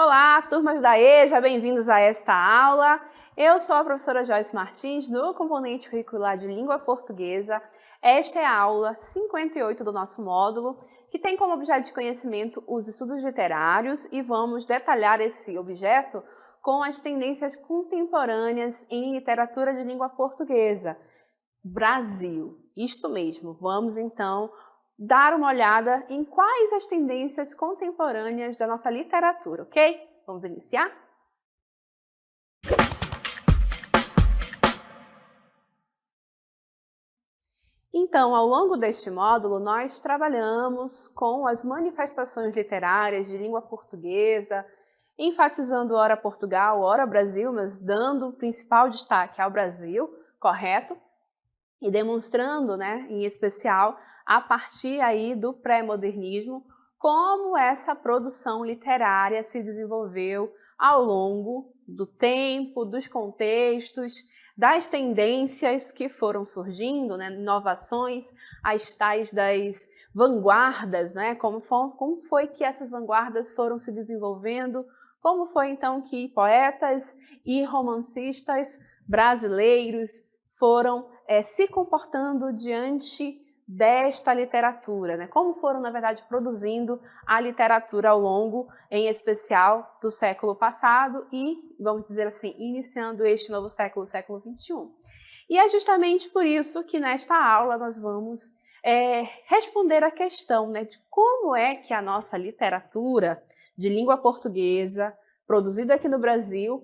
Olá, turmas da EJA, bem-vindos a esta aula. Eu sou a professora Joyce Martins, do componente curricular de língua portuguesa. Esta é a aula 58 do nosso módulo, que tem como objeto de conhecimento os estudos literários e vamos detalhar esse objeto com as tendências contemporâneas em literatura de língua portuguesa. Brasil, isto mesmo. Vamos então dar uma olhada em quais as tendências contemporâneas da nossa literatura, ok? Vamos iniciar? Então, ao longo deste módulo, nós trabalhamos com as manifestações literárias de língua portuguesa, enfatizando ora Portugal, ora Brasil, mas dando o principal destaque ao Brasil, correto? E demonstrando, em especial, a partir aí do pré-modernismo, como essa produção literária se desenvolveu ao longo do tempo, dos contextos, das tendências que foram surgindo, inovações, as tais das vanguardas, como foi que essas vanguardas foram se desenvolvendo, como foi então que poetas e romancistas brasileiros foram se comportando diante desta literatura, como foram, na verdade, produzindo a literatura ao longo, em especial, do século passado e, vamos dizer assim, iniciando este novo século, o século XXI. E é justamente por isso que nesta aula nós vamos responder a questão de como é que a nossa literatura de língua portuguesa, produzida aqui no Brasil,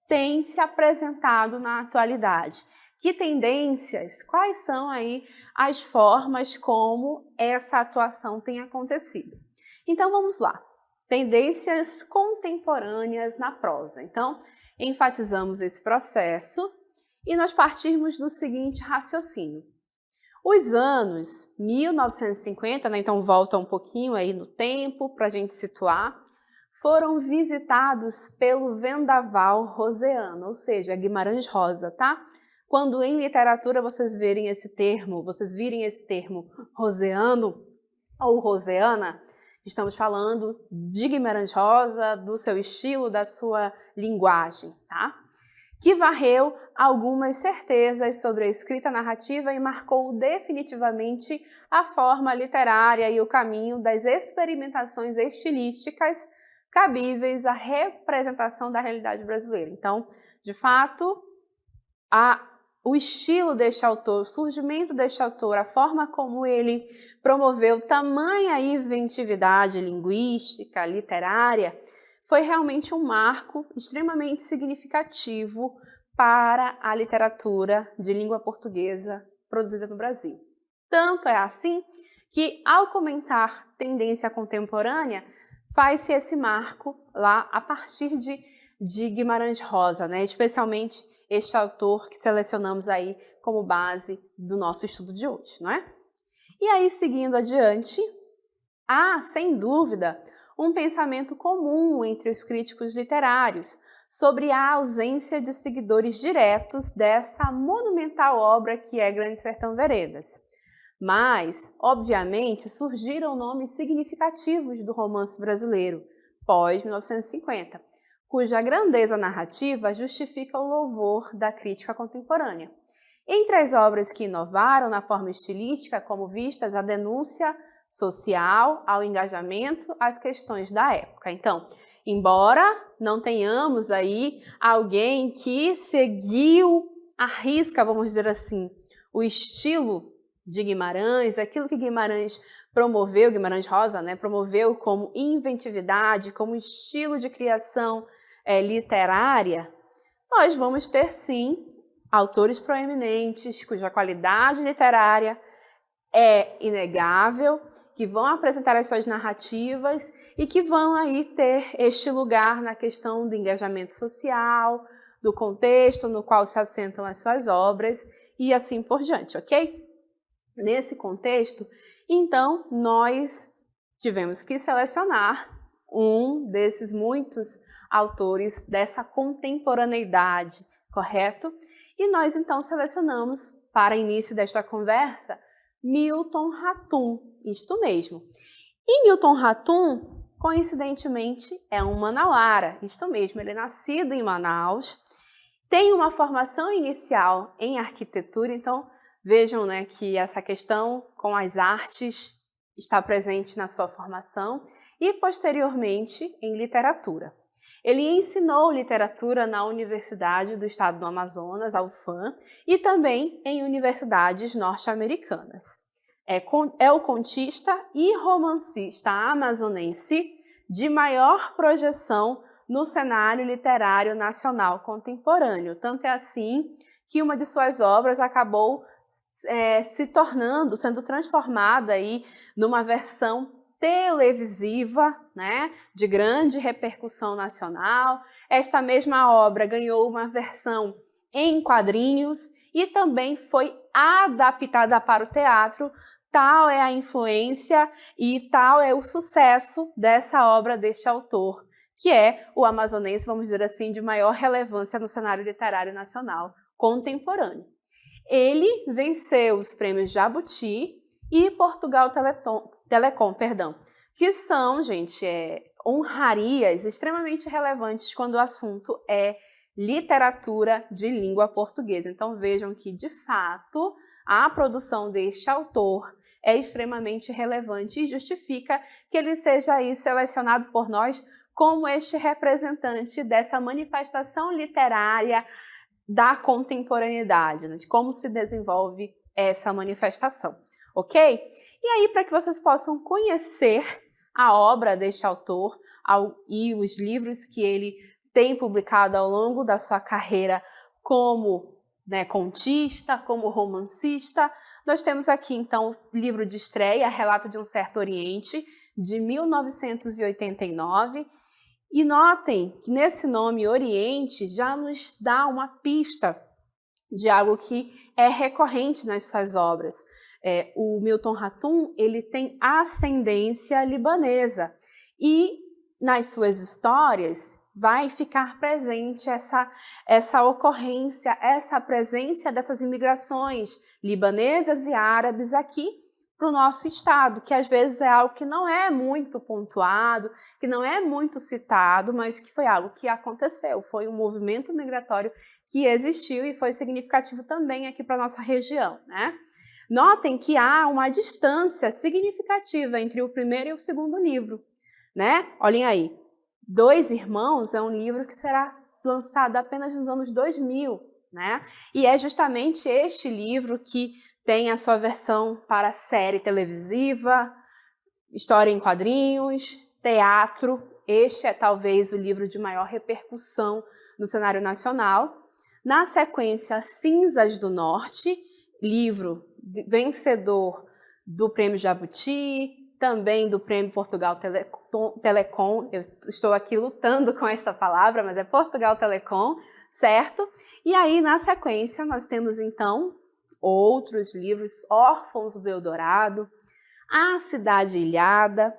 tem se apresentado na atualidade. Que tendências, quais são aí as formas como essa atuação tem acontecido? Então vamos lá, tendências contemporâneas na prosa. Então, enfatizamos esse processo e nós partimos do seguinte raciocínio. Os anos 1950, então volta um pouquinho aí no tempo para a gente situar, foram visitados pelo vendaval roseano, ou seja, Guimarães Rosa, tá? Quando em literatura vocês virem esse termo roseano ou roseana, estamos falando de Guimarães Rosa, do seu estilo, da sua linguagem, tá? Que varreu algumas certezas sobre a escrita narrativa e marcou definitivamente a forma literária e o caminho das experimentações estilísticas cabíveis à representação da realidade brasileira. Então, de fato, o estilo deste autor, o surgimento deste autor, a forma como ele promoveu tamanha inventividade linguística, literária, foi realmente um marco extremamente significativo para a literatura de língua portuguesa produzida no Brasil. Tanto é assim que, ao comentar tendência contemporânea, faz-se esse marco lá a partir de Guimarães Rosa, especialmente este autor que selecionamos aí como base do nosso estudo de hoje, não é? E aí, seguindo adiante, há, sem dúvida, um pensamento comum entre os críticos literários sobre a ausência de seguidores diretos dessa monumental obra que é Grande Sertão Veredas. Mas, obviamente, surgiram nomes significativos do romance brasileiro, pós-1950, cuja grandeza narrativa justifica o louvor da crítica contemporânea. Entre as obras que inovaram na forma estilística, como vistas a denúncia social, ao engajamento, às questões da época. Então, embora não tenhamos aí alguém que seguiu à risca, vamos dizer assim, o estilo de Guimarães, aquilo que Guimarães promoveu, Guimarães Rosa, promoveu como inventividade, como estilo de criação literária, nós vamos ter sim autores proeminentes cuja qualidade literária é inegável, que vão apresentar as suas narrativas e que vão aí ter este lugar na questão do engajamento social, do contexto no qual se assentam as suas obras e assim por diante, ok? Nesse contexto, então, nós tivemos que selecionar um desses muitos autores dessa contemporaneidade, correto? E nós, então, selecionamos, para início desta conversa, Milton Ratum, isto mesmo. E Milton Ratum coincidentemente, é um manauara. Isto mesmo, ele é nascido em Manaus, tem uma formação inicial em arquitetura, então vejam, né, que essa questão com as artes está presente na sua formação, e posteriormente em literatura. Ele ensinou literatura na Universidade do Estado do Amazonas, a UFAM, e também em universidades norte-americanas. É o contista e romancista amazonense de maior projeção no cenário literário nacional contemporâneo. Tanto é assim que uma de suas obras acabou sendo transformada aí numa versão televisiva, né, de grande repercussão nacional. Esta mesma obra ganhou uma versão em quadrinhos e também foi adaptada para o teatro. Tal é a influência e tal é o sucesso dessa obra deste autor, que é o amazonense, vamos dizer assim, de maior relevância no cenário literário nacional contemporâneo. Ele venceu os prêmios Jabuti e Portugal Telecom, que são, gente, honrarias extremamente relevantes quando o assunto é literatura de língua portuguesa. Então vejam que, de fato, a produção deste autor é extremamente relevante e justifica que ele seja aí selecionado por nós como este representante dessa manifestação literária da contemporaneidade, né, de como se desenvolve essa manifestação, ok? E aí, para que vocês possam conhecer a obra deste autor e os livros que ele tem publicado ao longo da sua carreira como contista, como romancista, nós temos aqui, então, o livro de estreia, Relato de um Certo Oriente, de 1989. E notem que nesse nome Oriente já nos dá uma pista de algo que é recorrente nas suas obras. O Milton Ratum, ele tem ascendência libanesa e nas suas histórias vai ficar presente essa ocorrência, essa presença dessas imigrações libanesas e árabes aqui para o nosso estado, que às vezes é algo que não é muito pontuado, que não é muito citado, mas que foi algo que aconteceu, foi um movimento migratório que existiu e foi significativo também aqui para a nossa região, né? Notem que há uma distância significativa entre o primeiro e o segundo livro, né? Olhem aí, Dois Irmãos é um livro que será lançado apenas nos anos 2000, né? E é justamente este livro que tem a sua versão para série televisiva, história em quadrinhos, teatro. Este é talvez o livro de maior repercussão no cenário nacional. Na sequência, Cinzas do Norte, livro vencedor do Prêmio Jabuti, também do Prêmio Portugal Telecom. Eu estou aqui lutando com esta palavra, mas é Portugal Telecom, certo? E aí, na sequência, nós temos, então, outros livros, Órfãos do Eldorado, A Cidade Ilhada,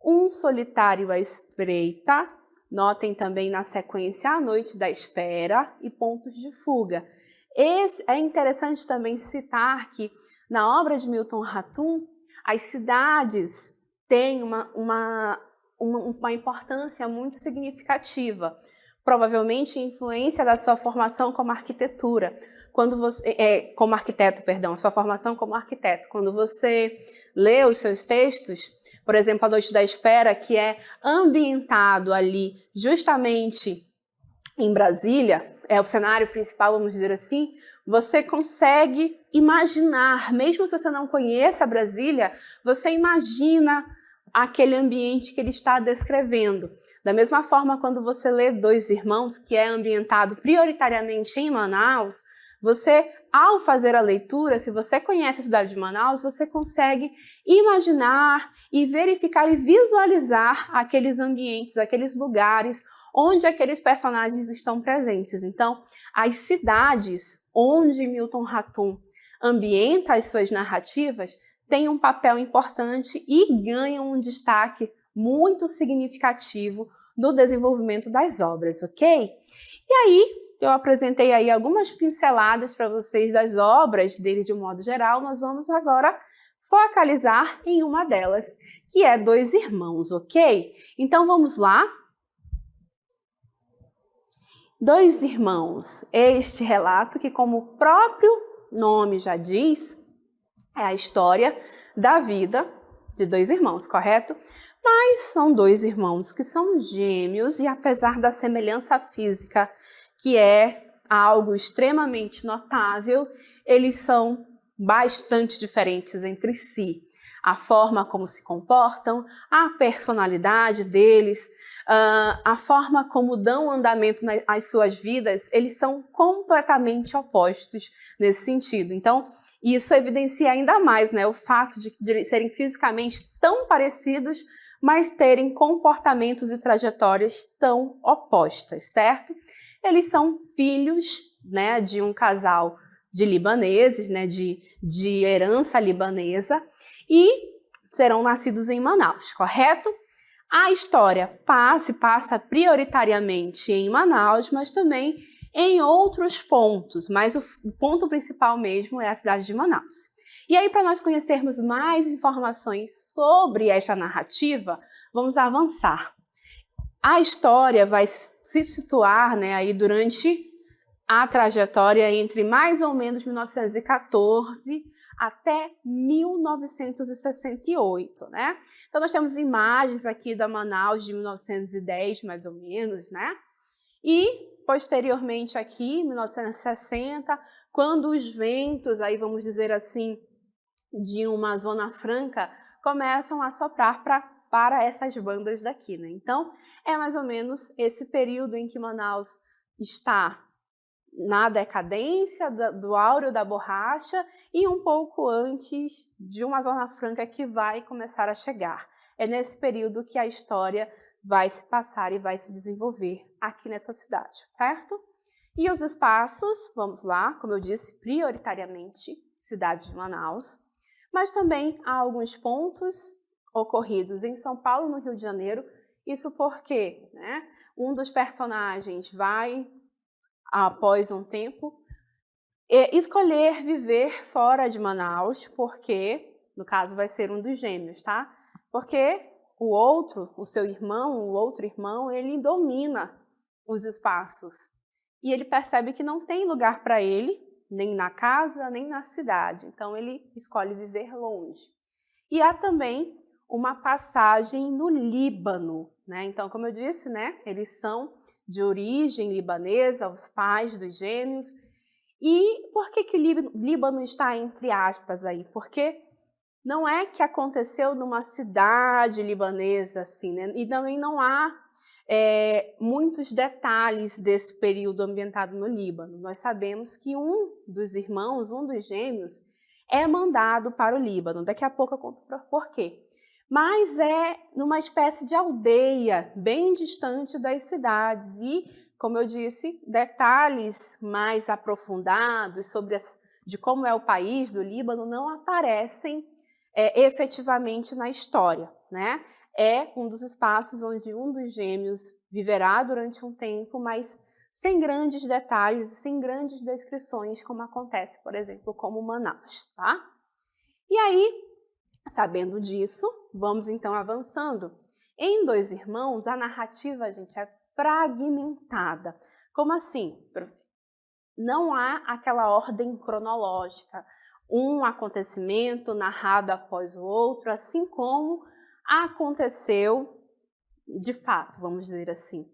Um Solitário à Espreita, notem também na sequência A Noite da Espera e Pontos de Fuga. É interessante também citar que na obra de Milton Ratum, as cidades têm uma importância muito significativa, provavelmente influência da sua formação como arquitetura. Como arquiteto, sua formação como arquiteto. Quando você lê os seus textos, por exemplo, A Noite da Espera, que é ambientado ali justamente em Brasília, é o cenário principal, vamos dizer assim, você consegue imaginar, mesmo que você não conheça Brasília, você imagina aquele ambiente que ele está descrevendo. Da mesma forma, quando você lê Dois Irmãos, que é ambientado prioritariamente em Manaus, você, ao fazer a leitura, se você conhece a cidade de Manaus, você consegue imaginar e verificar e visualizar aqueles ambientes, aqueles lugares onde aqueles personagens estão presentes. Então, as cidades onde Milton Ratum ambienta as suas narrativas têm um papel importante e ganham um destaque muito significativo no desenvolvimento das obras, ok? E aí, eu apresentei aí algumas pinceladas para vocês das obras dele de um modo geral. Nós vamos agora focalizar em uma delas, que é Dois Irmãos, ok? Então vamos lá. Dois Irmãos, este relato que, como o próprio nome já diz, é a história da vida de dois irmãos, correto? Mas são dois irmãos que são gêmeos e, apesar da semelhança física, que é algo extremamente notável, eles são bastante diferentes entre si. A forma como se comportam, a personalidade deles, a forma como dão andamento às suas vidas, eles são completamente opostos nesse sentido. Então, isso evidencia ainda mais, né, o fato de serem fisicamente tão parecidos, mas terem comportamentos e trajetórias tão opostas, certo? Eles são filhos, né, de um casal de libaneses, né, de herança libanesa, e serão nascidos em Manaus, correto? A história se passa prioritariamente em Manaus, mas também em outros pontos, mas o ponto principal mesmo é a cidade de Manaus. E aí, para nós conhecermos mais informações sobre esta narrativa, vamos avançar. A história vai se situar, né, aí durante a trajetória entre mais ou menos 1914 até 1968, né? Então nós temos imagens aqui da Manaus de 1910, mais ou menos, né? E posteriormente aqui, 1960, quando os ventos, aí vamos dizer assim, de uma zona franca começam a soprar para essas bandas daqui, né? Então, é mais ou menos esse período em que Manaus está na decadência do áureo da borracha e um pouco antes de uma zona franca que vai começar a chegar. É nesse período que a história vai se passar e vai se desenvolver aqui nessa cidade, certo? E os espaços, vamos lá, como eu disse, prioritariamente cidade de Manaus, mas também há alguns pontos ocorridos em São Paulo e no Rio de Janeiro. Isso porque, né, um dos personagens vai, após um tempo, escolher viver fora de Manaus, porque, no caso, vai ser um dos gêmeos, tá? Porque o outro irmão, ele domina os espaços. E ele percebe que não tem lugar para ele, nem na casa, nem na cidade. Então, ele escolhe viver longe. E há também uma passagem no Líbano, né? Então, como eu disse, né, eles são de origem libanesa, os pais dos gêmeos. E por que o Líbano está entre aspas aí? Porque não é que aconteceu numa cidade libanesa, assim, né? E também não há muitos detalhes desse período ambientado no Líbano. Nós sabemos que um dos irmãos, um dos gêmeos, é mandado para o Líbano. Daqui a pouco eu conto por quê. Mas é numa espécie de aldeia, bem distante das cidades. E, como eu disse, detalhes mais aprofundados de como é o país do Líbano não aparecem efetivamente na história, né? É um dos espaços onde um dos gêmeos viverá durante um tempo, mas sem grandes detalhes e sem grandes descrições, como acontece, por exemplo, como Manaus, tá? E aí, sabendo disso, vamos então avançando. Em Dois Irmãos, a narrativa, gente, é fragmentada. Como assim? Não há aquela ordem cronológica, um acontecimento narrado após o outro, assim como aconteceu de fato, vamos dizer assim.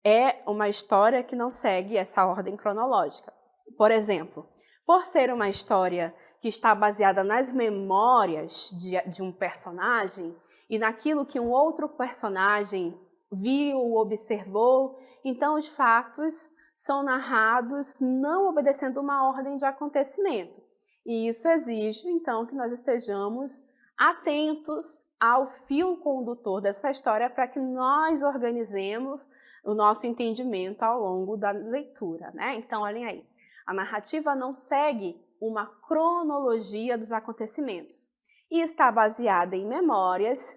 É uma história que não segue essa ordem cronológica. Por exemplo, por ser uma história que está baseada nas memórias de um personagem e naquilo que um outro personagem viu, observou, então os fatos são narrados não obedecendo uma ordem de acontecimento. E isso exige, então, que nós estejamos atentos ao fio condutor dessa história para que nós organizemos o nosso entendimento ao longo da leitura, né? Então, olhem aí, a narrativa não segue uma cronologia dos acontecimentos e está baseada em memórias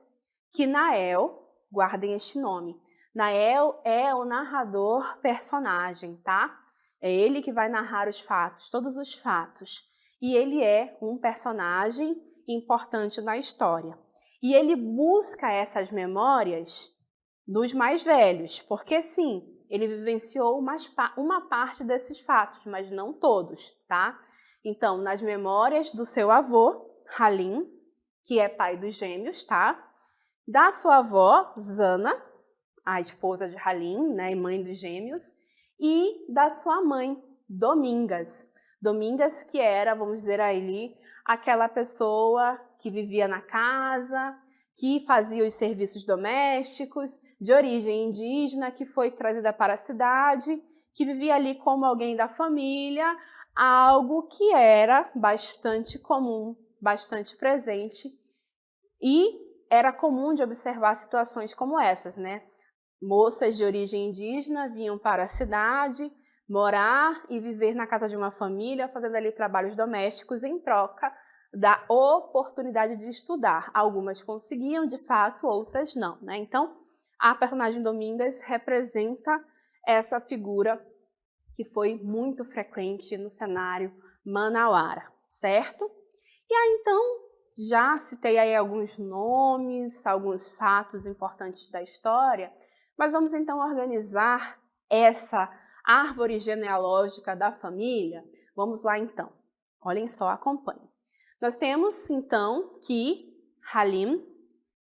que Nael, guardem este nome, Nael é o narrador personagem, tá? É ele que vai narrar os fatos, todos os fatos. E ele é um personagem importante na história. E ele busca essas memórias dos mais velhos, porque sim, ele vivenciou uma parte desses fatos, mas não todos, tá? Então, nas memórias do seu avô, Halim, que é pai dos gêmeos, tá? Da sua avó, Zana, a esposa de Halim, né, e mãe dos gêmeos, e da sua mãe, Domingas. Domingas que era, vamos dizer ali, aquela pessoa que vivia na casa, que fazia os serviços domésticos, de origem indígena, que foi trazida para a cidade, que vivia ali como alguém da família, algo que era bastante comum, bastante presente, e era comum de observar situações como essas, né? Moças de origem indígena vinham para a cidade, morar e viver na casa de uma família, fazendo ali trabalhos domésticos em troca da oportunidade de estudar. Algumas conseguiam, de fato, outras não, né? Então, a personagem Domingas representa essa figura que foi muito frequente no cenário manauara, certo? E aí, então, já citei aí alguns nomes, alguns fatos importantes da história, mas vamos então organizar essa árvore genealógica da família. Vamos lá então. Olhem só, acompanhem. Nós temos então que Halim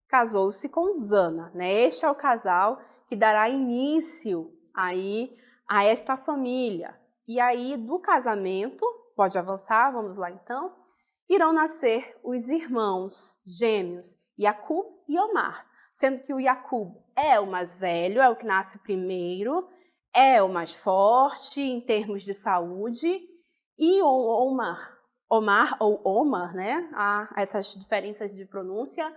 casou-se com Zana, né? Este é o casal que dará início aí a esta família. E aí do casamento, pode avançar, vamos lá então, irão nascer os irmãos gêmeos Yaqub e Omar, sendo que o Yaqub é o mais velho, é o que nasce primeiro, é o mais forte em termos de saúde, e o Omar ou Omar, né? Há essas diferenças de pronúncia,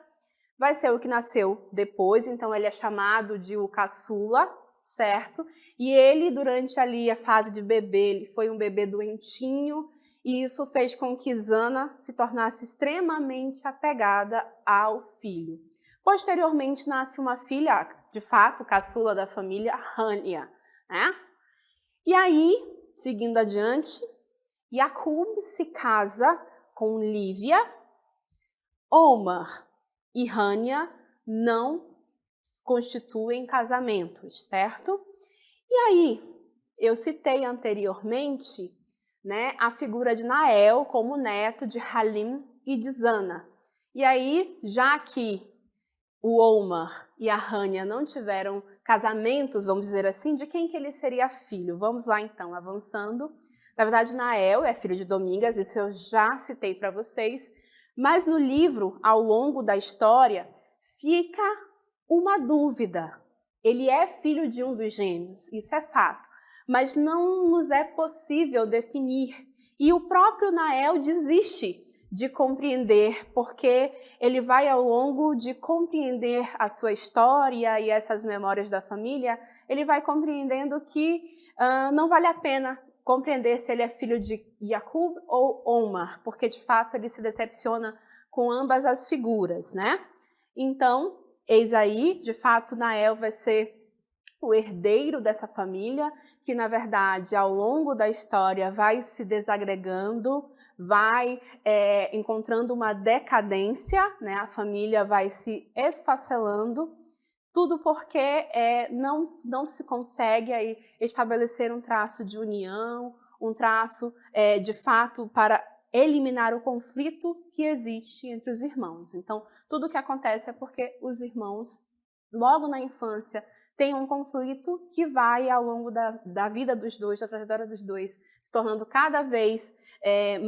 vai ser o que nasceu depois, então ele é chamado de o caçula, certo? E ele, durante ali a fase de bebê, ele foi um bebê doentinho, e isso fez com que Zana se tornasse extremamente apegada ao filho. Posteriormente, nasce uma filha, de fato, caçula da família, Hania, né? E aí, seguindo adiante, Yaqub se casa com Lívia, Omar e Hania não constituem casamentos, certo? E aí, eu citei anteriormente, né, a figura de Nael como neto de Halim e de Zana. E aí, já que o Omar e a Hania não tiveram casamentos, vamos dizer assim, de quem que ele seria filho? Vamos lá então, avançando. Na verdade, Nael é filho de Domingas, isso eu já citei para vocês, mas no livro, ao longo da história, fica uma dúvida. Ele é filho de um dos gêmeos, isso é fato, mas não nos é possível definir. E o próprio Nael desiste de compreender, porque ele vai ao longo de compreender a sua história e essas memórias da família, ele vai compreendendo que não vale a pena compreender se ele é filho de Yaqub ou Omar, porque de fato ele se decepciona com ambas as figuras, né? Então, eis aí, de fato, Nael vai ser o herdeiro dessa família, que na verdade ao longo da história vai se desagregando, vai encontrando uma decadência, né? A família vai se esfacelando, tudo porque não se consegue aí estabelecer um traço de união, um traço de fato para eliminar o conflito que existe entre os irmãos. Então, tudo o que acontece é porque os irmãos, logo na infância, têm um conflito que vai ao longo da vida dos dois, da trajetória dos dois, se tornando cada vez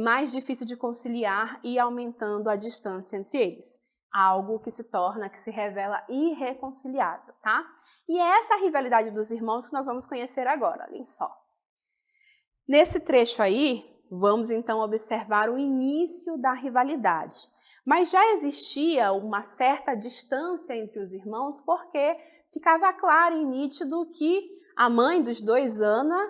mais difícil de conciliar e aumentando a distância entre eles. Algo que se revela irreconciliável, tá? E é essa rivalidade dos irmãos que nós vamos conhecer agora, olhem só. Nesse trecho aí, vamos então observar o início da rivalidade. Mas já existia uma certa distância entre os irmãos, porque ficava claro e nítido que a mãe dos dois, Ana,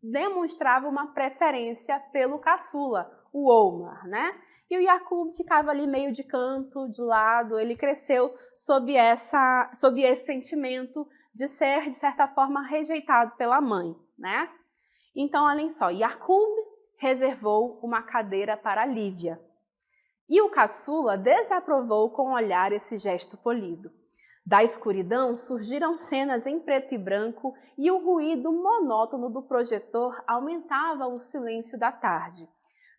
demonstrava uma preferência pelo caçula, o Omar, né? E o Yaqub ficava ali meio de canto, de lado, ele cresceu sob esse sentimento de ser, de certa forma, rejeitado pela mãe, né? Então, olhem só, Yaqub reservou uma cadeira para Lívia. E o caçula desaprovou com o olhar esse gesto polido. Da escuridão surgiram cenas em preto e branco e o ruído monótono do projetor aumentava o silêncio da tarde.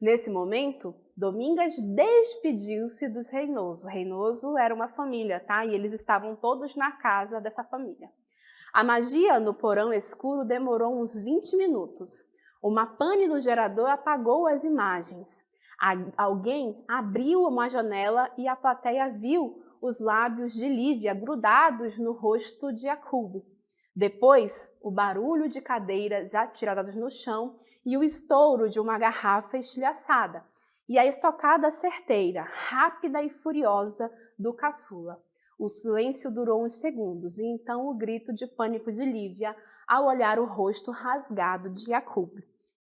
Nesse momento, Domingas despediu-se dos Reinoso. Reinoso era uma família, tá? E eles estavam todos na casa dessa família. A magia no porão escuro demorou uns 20 minutos. Uma pane no gerador apagou as imagens. Alguém abriu uma janela e a plateia viu os lábios de Lívia grudados no rosto de Jacob. Depois, o barulho de cadeiras atiradas no chão e o estouro de uma garrafa estilhaçada, e a estocada certeira, rápida e furiosa do caçula. O silêncio durou uns segundos, e então o grito de pânico de Lívia ao olhar o rosto rasgado de Jacob.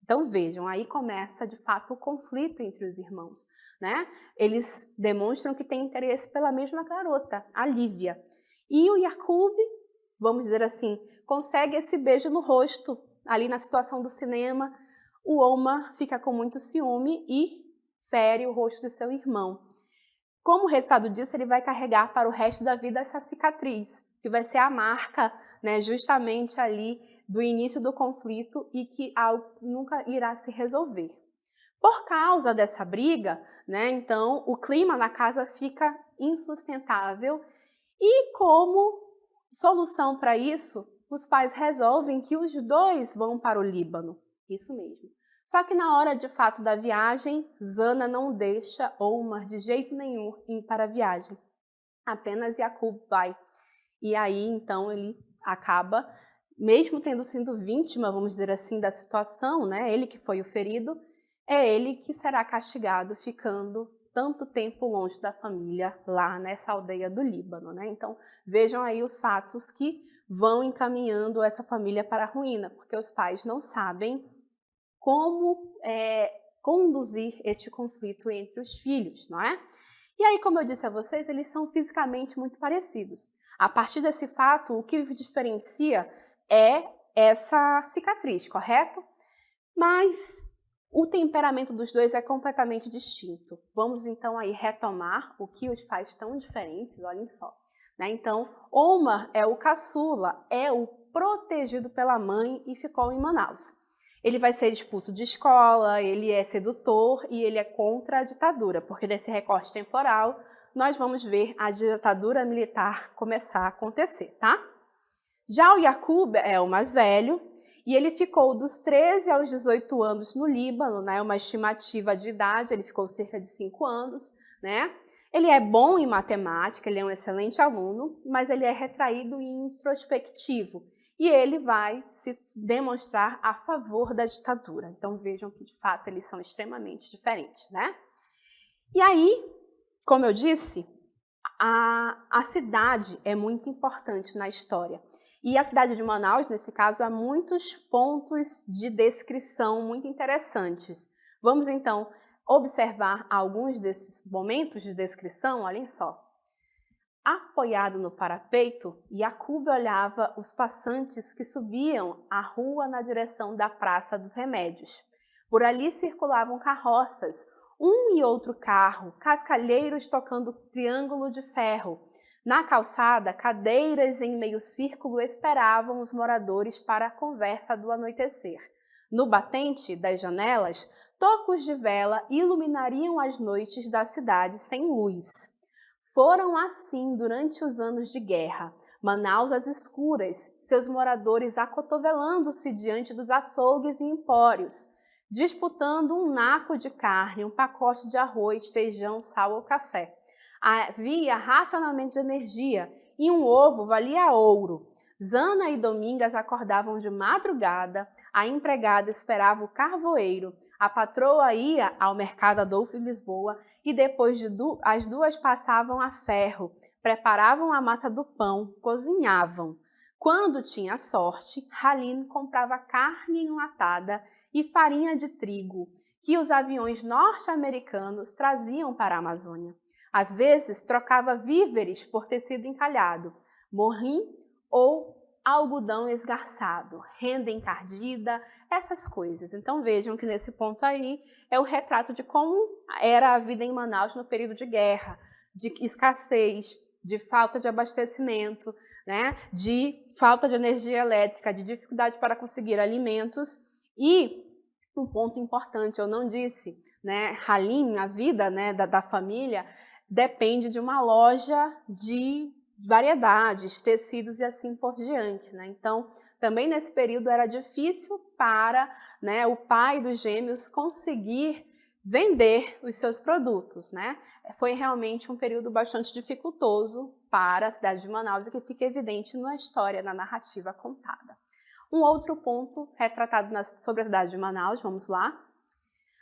Então vejam, aí começa de fato o conflito entre os irmãos, né? Eles demonstram que têm interesse pela mesma garota, a Lívia. E o Jacob, vamos dizer assim, consegue esse beijo no rosto, ali na situação do cinema. O Omar fica com muito ciúme e fere o rosto do seu irmão. Como resultado disso, ele vai carregar para o resto da vida essa cicatriz, que vai ser a marca, né, justamente ali do início do conflito e que nunca irá se resolver. Por causa dessa briga, né, então o clima na casa fica insustentável e como solução para isso, os pais resolvem que os dois vão para o Líbano. Isso mesmo. Só que na hora de fato da viagem, Zana não deixa Omar de jeito nenhum ir para a viagem. Apenas Jacob vai. E aí então ele acaba, mesmo tendo sido vítima, vamos dizer assim, da situação, né? Ele que foi o ferido, é ele que será castigado ficando tanto tempo longe da família lá nessa aldeia do Líbano, né? Então vejam aí os fatos que vão encaminhando essa família para a ruína, porque os pais não sabem como conduzir este conflito entre os filhos, não é? E aí, como eu disse a vocês, eles são fisicamente muito parecidos. A partir desse fato, o que diferencia é essa cicatriz, correto? Mas o temperamento dos dois é completamente distinto. Vamos então aí retomar o que os faz tão diferentes, olhem só. Né? Então, Omar é o caçula, é o protegido pela mãe e ficou em Manaus. Ele vai ser expulso de escola, ele é sedutor e ele é contra a ditadura, porque nesse recorte temporal nós vamos ver a ditadura militar começar a acontecer, tá? Já o Jacob é o mais velho e ele ficou dos 13 aos 18 anos no Líbano, né? Uma estimativa de idade, ele ficou cerca de 5 anos, né? Ele é bom em matemática, ele é um excelente aluno, mas ele é retraído e introspectivo. E ele vai se demonstrar a favor da ditadura. Então vejam que de fato eles são extremamente diferentes, né? E aí, como eu disse, a cidade é muito importante na história. E a cidade de Manaus, nesse caso, há muitos pontos de descrição muito interessantes. Vamos então observar alguns desses momentos de descrição, olhem só. Apoiado no parapeito, Jacob olhava os passantes que subiam a rua na direção da Praça dos Remédios. Por ali circulavam carroças, um e outro carro, cascalheiros tocando triângulo de ferro. Na calçada, cadeiras em meio círculo esperavam os moradores para a conversa do anoitecer. No batente das janelas, tocos de vela iluminariam as noites da cidade sem luz. Foram assim durante os anos de guerra, Manaus às escuras, seus moradores acotovelando-se diante dos açougues e empórios, disputando um naco de carne, um pacote de arroz, feijão, sal ou café. Havia racionamento de energia e um ovo valia ouro. Zana e Domingas acordavam de madrugada, a empregada esperava o carvoeiro, a patroa ia ao mercado Adolfo de Lisboa e depois as duas passavam a ferro, preparavam a massa do pão, cozinhavam. Quando tinha sorte, Halim comprava carne enlatada e farinha de trigo, que os aviões norte-americanos traziam para a Amazônia. Às vezes, trocava víveres por tecido encalhado, morrim ou algodão esgarçado, renda encardida, essas coisas. Então vejam que nesse ponto aí é o retrato de como era a vida em Manaus no período de guerra, de escassez, de falta de abastecimento, né, de falta de energia elétrica, de dificuldade para conseguir alimentos. E um ponto importante, eu não disse, né, Halim, a vida, né, da família, depende de uma loja de variedades, tecidos e assim por diante, né? Então, também nesse período era difícil para, né, o pai dos gêmeos conseguir vender os seus produtos, né? Foi realmente um período bastante dificultoso para a cidade de Manaus e que fica evidente na história, na narrativa contada. Um outro ponto retratado sobre a cidade de Manaus, vamos lá.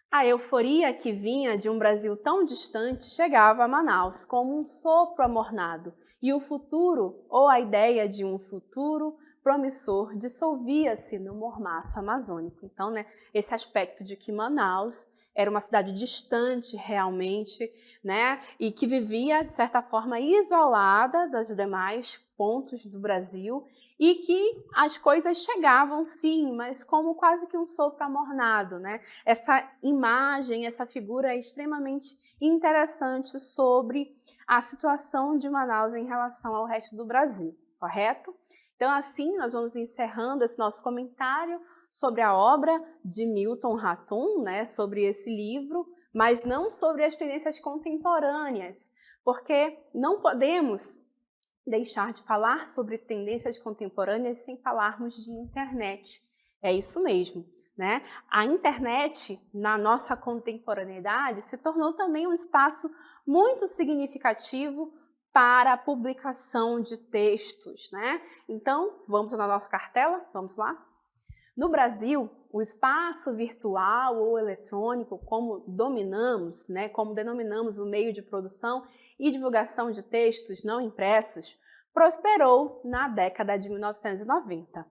A euforia que vinha de um Brasil tão distante chegava a Manaus como um sopro amornado, e o futuro, ou a ideia de um futuro promissor, dissolvia-se no mormaço amazônico. Então, né, esse aspecto de que Manaus era uma cidade distante realmente, né, e que vivia, de certa forma, isolada dos demais pontos do Brasil, e que as coisas chegavam sim, mas como quase que um sopro amornado, né? Essa imagem, essa figura é extremamente interessante sobre a situação de Manaus em relação ao resto do Brasil, correto? Então, assim, nós vamos encerrando esse nosso comentário sobre a obra de Milton Ratum, né, sobre esse livro, mas não sobre as tendências contemporâneas, porque não podemos deixar de falar sobre tendências contemporâneas sem falarmos de internet. É isso mesmo, né? A internet, na nossa contemporaneidade, se tornou também um espaço muito significativo para a publicação de textos, né? Então, vamos na nossa cartela? Vamos lá? No Brasil, o espaço virtual ou eletrônico, como dominamos, né, como denominamos o meio de produção e divulgação de textos não impressos, prosperou na década de 1990.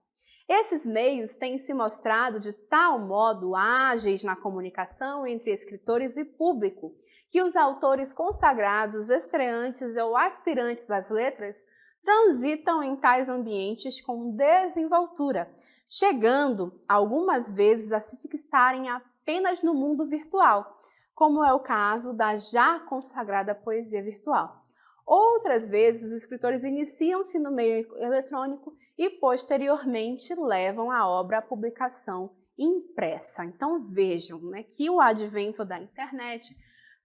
Esses meios têm se mostrado de tal modo ágeis na comunicação entre escritores e público, que os autores consagrados, estreantes ou aspirantes às letras transitam em tais ambientes com desenvoltura, chegando algumas vezes a se fixarem apenas no mundo virtual, como é o caso da já consagrada poesia virtual. Outras vezes, os escritores iniciam-se no meio eletrônico e, posteriormente, levam a obra à publicação impressa. Então, vejam, né, que o advento da internet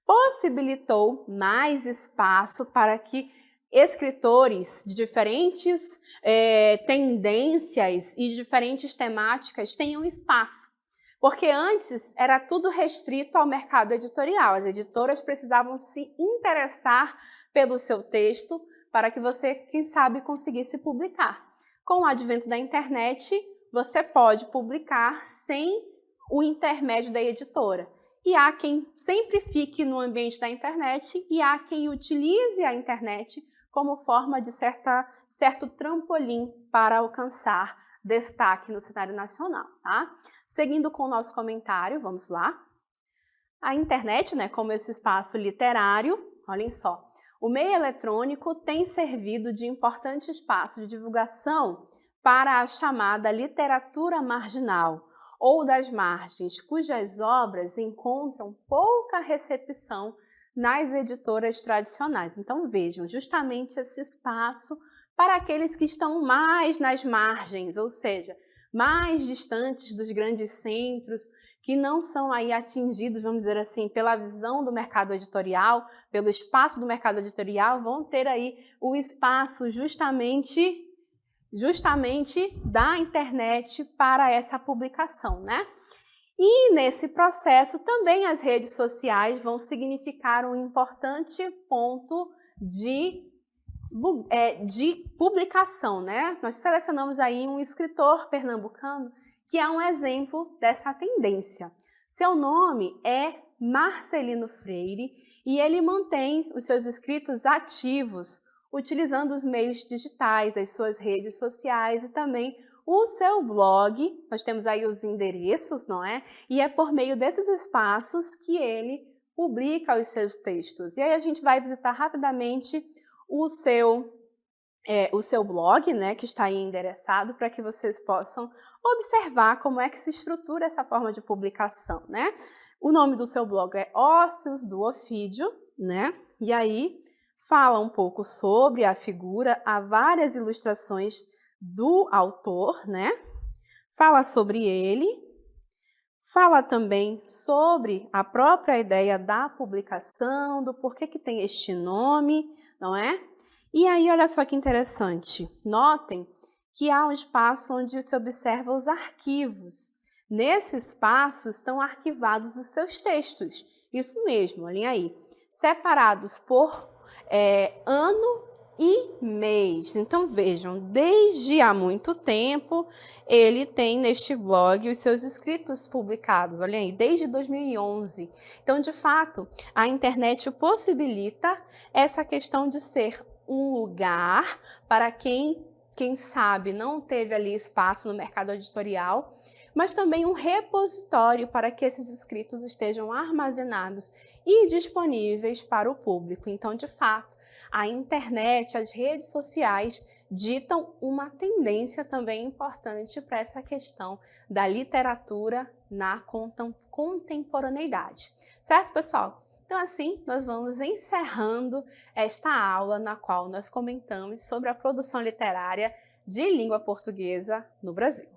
possibilitou mais espaço para que escritores de diferentes tendências e diferentes temáticas tenham espaço. Porque antes era tudo restrito ao mercado editorial. As editoras precisavam se interessar pelo seu texto para que você, quem sabe, conseguisse publicar. Com o advento da internet, você pode publicar sem o intermédio da editora. E há quem sempre fique no ambiente da internet e há quem utilize a internet como forma de certo trampolim para alcançar destaque no cenário nacional, tá? Seguindo com o nosso comentário, vamos lá. A internet, né, como esse espaço literário, olhem só, o meio eletrônico tem servido de importante espaço de divulgação para a chamada literatura marginal, ou das margens, cujas obras encontram pouca recepção nas editoras tradicionais. Então vejam, justamente esse espaço para aqueles que estão mais nas margens, ou seja, mais distantes dos grandes centros, que não são aí atingidos, vamos dizer assim, pela visão do mercado editorial, pelo espaço do mercado editorial, vão ter aí o espaço justamente da internet para essa publicação, né? E nesse processo também as redes sociais vão significar um importante ponto de publicação, né? Nós selecionamos aí um escritor pernambucano que é um exemplo dessa tendência. Seu nome é Marcelino Freire e ele mantém os seus escritos ativos, utilizando os meios digitais, as suas redes sociais e também o seu blog. Nós temos aí os endereços, não é? E é por meio desses espaços que ele publica os seus textos. E aí a gente vai visitar rapidamente o seu o seu blog, né, que está aí endereçado para que vocês possam observar como é que se estrutura essa forma de publicação, né? O nome do seu blog é Ócios do Ofídio, né? E aí fala um pouco sobre a figura, há várias ilustrações do autor, né? Fala sobre ele, fala também sobre a própria ideia da publicação, do porquê que tem este nome, não é? E aí, olha só que interessante, notem que há um espaço onde se observa os arquivos. Nesse espaço estão arquivados os seus textos, isso mesmo, olhem aí, separados por ano e mês. Então vejam, desde há muito tempo ele tem neste blog os seus escritos publicados, olhem aí, desde 2011. Então, de fato, a internet possibilita essa questão de ser um lugar para quem sabe, não teve ali espaço no mercado editorial, mas também um repositório para que esses escritos estejam armazenados e disponíveis para o público. Então, de fato, a internet, as redes sociais ditam uma tendência também importante para essa questão da literatura na contemporaneidade. Certo, pessoal? Então, assim, nós vamos encerrando esta aula na qual nós comentamos sobre a produção literária de língua portuguesa no Brasil.